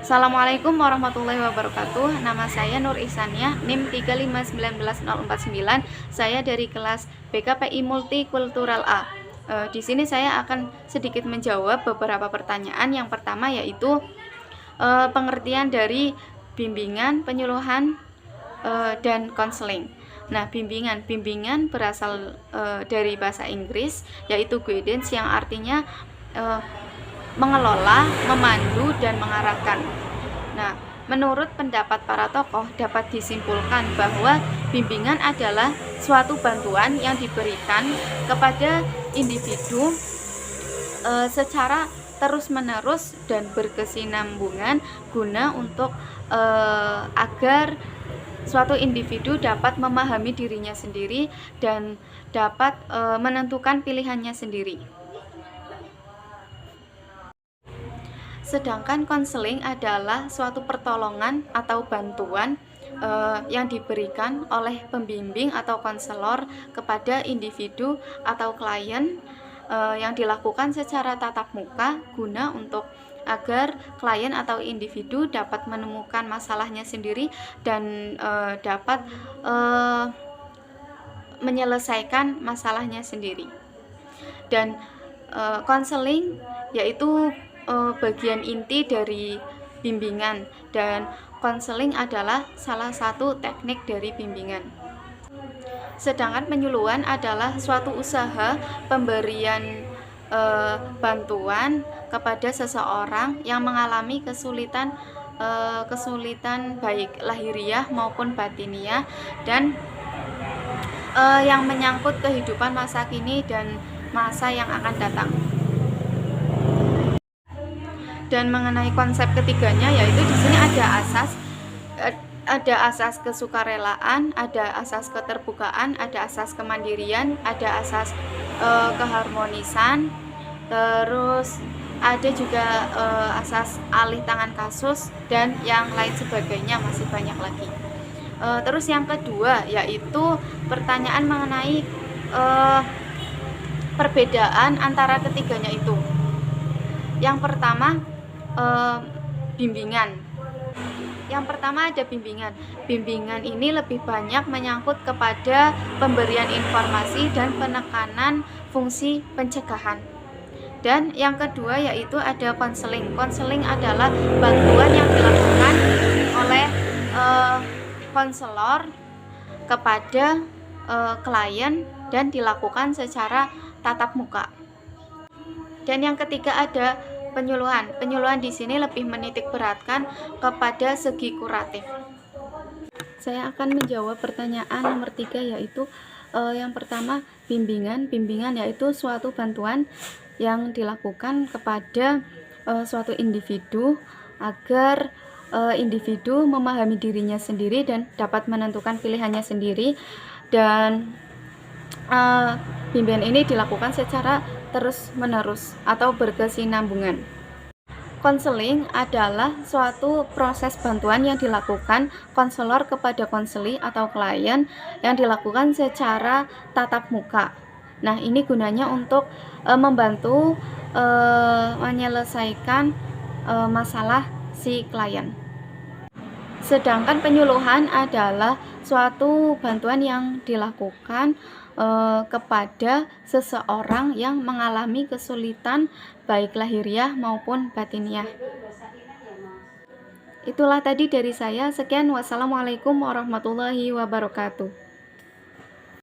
Assalamualaikum warahmatullahi wabarakatuh. Nama saya Nur Ihsania, NIM 3591049. Saya dari kelas BKPI Multikultural A. Di sini saya akan sedikit menjawab beberapa pertanyaan. Yang pertama yaitu pengertian dari bimbingan, penyuluhan, dan konseling. Nah, bimbingan berasal dari bahasa Inggris, yaitu guidance, yang artinya mengelola, memandu, dan mengarahkan. Nah, menurut pendapat para tokoh dapat disimpulkan bahwa bimbingan adalah suatu bantuan yang diberikan kepada individu secara terus-menerus dan berkesinambungan guna untuk agar suatu individu dapat memahami dirinya sendiri dan dapat menentukan pilihannya sendiri. Sedangkan konseling adalah suatu pertolongan atau bantuan yang diberikan oleh pembimbing atau konselor kepada individu atau klien yang dilakukan secara tatap muka guna untuk agar klien atau individu dapat menemukan masalahnya sendiri dan dapat menyelesaikan masalahnya sendiri. Dan konseling yaitu bagian inti dari bimbingan, dan konseling adalah salah satu teknik dari bimbingan. Sedangkan penyuluhan adalah suatu usaha pemberian bantuan kepada seseorang yang mengalami kesulitan baik lahiriah maupun batiniah, dan yang menyangkut kehidupan masa kini dan masa yang akan datang. Dan mengenai konsep ketiganya, yaitu di sini ada asas kesukarelaan, ada asas keterbukaan, ada asas kemandirian, ada asas keharmonisan, terus ada juga asas alih tangan kasus, dan yang lain sebagainya, masih banyak lagi. Terus yang kedua yaitu pertanyaan mengenai perbedaan antara ketiganya itu. Yang pertama bimbingan. Yang pertama ada bimbingan. Bimbingan ini lebih banyak menyangkut kepada pemberian informasi dan penekanan fungsi pencegahan. Dan yang kedua yaitu ada konseling. Konseling adalah bantuan yang dilakukan oleh konselor kepada klien dan dilakukan secara tatap muka. Dan yang ketiga ada penyuluhan. Penyuluhan di sini lebih menitik beratkan kepada segi kuratif. Saya akan menjawab pertanyaan nomor 3 yaitu yang pertama bimbingan. Bimbingan yaitu suatu bantuan yang dilakukan kepada suatu individu agar individu memahami dirinya sendiri dan dapat menentukan pilihannya sendiri. Dan bimbingan ini dilakukan secara terus-menerus atau berkesinambungan. Konseling adalah suatu proses bantuan yang dilakukan konselor kepada konseli atau klien yang dilakukan secara tatap muka. Nah, ini gunanya untuk membantu menyelesaikan masalah si klien. Sedangkan penyuluhan adalah suatu bantuan yang dilakukan kepada seseorang yang mengalami kesulitan baik lahiriah maupun batiniah. Itulah tadi dari saya. Sekian, wassalamualaikum warahmatullahi wabarakatuh.